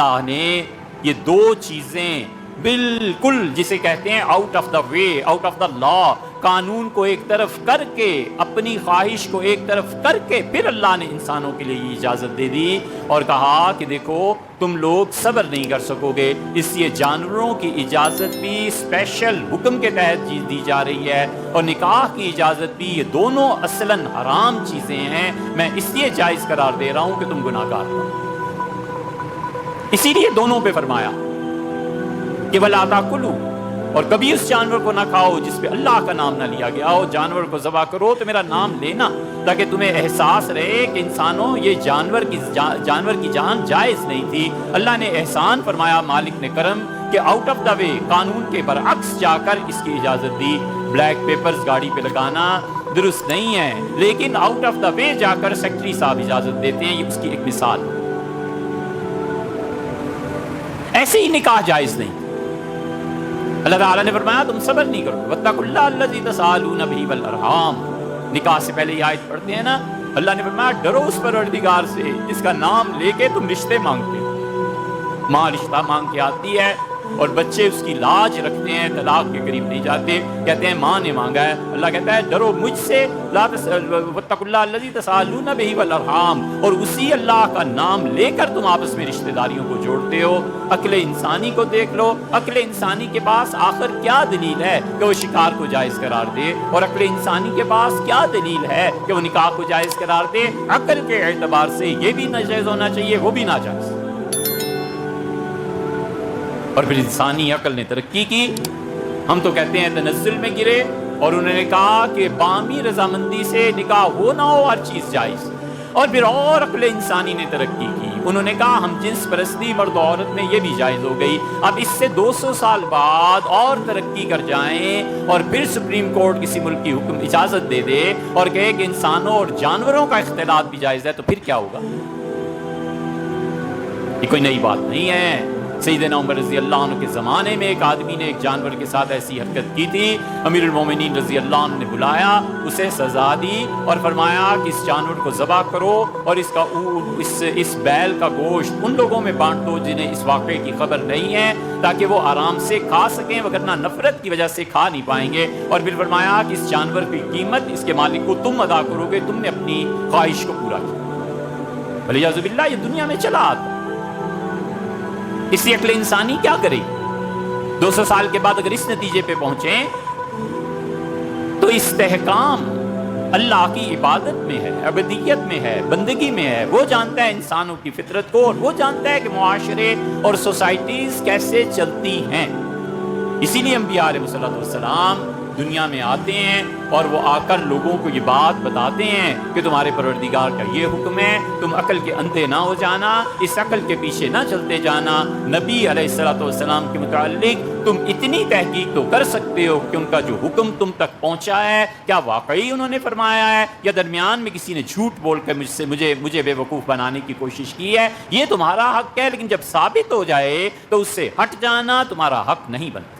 اللہ نے یہ دو چیزیں بالکل جسے کہتے ہیں out of the way, out of the law, قانون کو ایک طرف کر کے، اپنی خواہش کو ایک طرف کر کے، پھر اللہ نے انسانوں کے لیے یہ اجازت دے دی اور کہا کہ دیکھو تم لوگ صبر نہیں کر سکو گے، اس لیے جانوروں کی اجازت بھی اسپیشل حکم کے تحت دی جا رہی ہے، اور نکاح کی اجازت بھی، یہ دونوں اصلاً حرام چیزیں ہیں، میں اس لیے جائز قرار دے رہا ہوں کہ تم گناہ گار ہو۔ اسی لیے دونوں پہ فرمایا کہ وَلَا تَأْكُلُوا، اور کبھی اس جانور کو نہ کھاؤ جس پہ اللہ کا نام نہ لیا گیا ہو، جانور کو ذبح کرو تو میرا نام لینا، تاکہ تمہیں احساس رہے کہ انسانوں یہ جانور کی جان جائز نہیں تھی۔ اللہ نے احسان فرمایا، مالک نے کرم، کہ آؤٹ آف دا وے، قانون کے برعکس جا کر اس کی اجازت دی۔ بلیک پیپرز گاڑی پہ لگانا درست نہیں ہے، لیکن آؤٹ آف دا وے جا کر سیکٹری صاحب اجازت دیتے ہیں، یہ اس کی ایک مثال ہے۔ ایسے ہی نکاح جائز نہیں، اللہ تعالیٰ نے فرمایا تم صبر نہیں کرو، واتقوا اللہ الذی تساءلون بہ والارحام، نکاح سے پہلے یہ آیت پڑھتے ہیں نا، اللہ نے فرمایا ڈرو اس پروردگار سے جس کا نام لے کے تم رشتے مانگتے ہو۔ ماں رشتہ مانگ کے آتی ہے اور بچے اس کی لاج رکھتے ہیں، طلاق کے قریب نہیں جاتے، کہتے ہیں ماں نے مانگا ہے۔ اللہ کہتا ہے ڈرو مجھ سے، واتقوا اللہ الذی تساءلون بہ والارحام، اور اسی اللہ کا نام لے کر تم آپس میں رشتہ داریوں کو جوڑتے ہو۔ عقل انسانی کو دیکھ لو، عقل انسانی کے پاس آخر کیا دلیل ہے کہ وہ شکار کو جائز قرار دے، اور عقل انسانی کے پاس کیا دلیل ہے کہ وہ نکاح کو جائز قرار دے؟ عقل کے اعتبار سے یہ بھی ناجائز ہونا چاہیے، وہ بھی ناجائز۔ اور پھر انسانی عقل نے ترقی کی، ہم تو کہتے ہیں تنزل میں گرے، اور انہوں نے کہا کہ باہمی رضامندی سے نکاح ہو نہ ہو ہر چیز جائز۔ اور پھر اور عقل انسانی نے ترقی کی، انہوں نے کہا ہم جنس پرستی مرد و عورت میں یہ بھی جائز ہو گئی۔ اب اس سے 200 سال بعد اور ترقی کر جائیں اور پھر سپریم کورٹ کسی ملک کی حکم اجازت دے دے اور کہے کہ انسانوں اور جانوروں کا اختلاط بھی جائز ہے، تو پھر کیا ہوگا؟ یہ کوئی نئی بات نہیں ہے۔ سیدنا عمر رضی اللہ عنہ کے زمانے میں ایک آدمی نے ایک جانور کے ساتھ ایسی حرکت کی تھی، امیر المومنین رضی اللہ عنہ نے بلایا، اسے سزا دی اور فرمایا کہ اس جانور کو ذبح کرو اور اس بیل کا گوشت ان لوگوں میں بانٹ دو جنہیں اس واقعے کی خبر نہیں ہے، تاکہ وہ آرام سے کھا سکیں، وگرنہ نفرت کی وجہ سے کھا نہیں پائیں گے۔ اور پھر فرمایا کہ اس جانور کی قیمت اس کے مالک کو تم ادا کرو گے، تم نے اپنی خواہش کو پورا کیا۔ ولیعوذ باللہ یہ دنیا میں چلا آتا، اس لیے عقل انسانی کیا کرے؟ 200 سال کے بعد اگر اس نتیجے پہ پہنچیں تو استحکام اللہ کی عبادت میں ہے، عبودیت میں ہے، بندگی میں ہے۔ وہ جانتا ہے انسانوں کی فطرت کو، اور وہ جانتا ہے کہ معاشرے اور سوسائٹیز کیسے چلتی ہیں۔ اسی لیے انبیاء علیہ الصلوۃ والسلام دنیا میں آتے ہیں اور وہ آ کر لوگوں کو یہ بات بتاتے ہیں کہ تمہارے پروردگار کا یہ حکم ہے، تم عقل کے اندھے نہ ہو جانا، اس عقل کے پیچھے نہ چلتے جانا۔ نبی علیہ الصلوۃ والسلام کے متعلق تم اتنی تحقیق تو کر سکتے ہو کہ ان کا جو حکم تم تک پہنچا ہے کیا واقعی انہوں نے فرمایا ہے، یا درمیان میں کسی نے جھوٹ بول کر مجھے بے وقوف بنانے کی کوشش کی ہے۔ یہ تمہارا حق ہے، لیکن جب ثابت ہو جائے تو اس سے ہٹ جانا تمہارا حق نہیں بنتا۔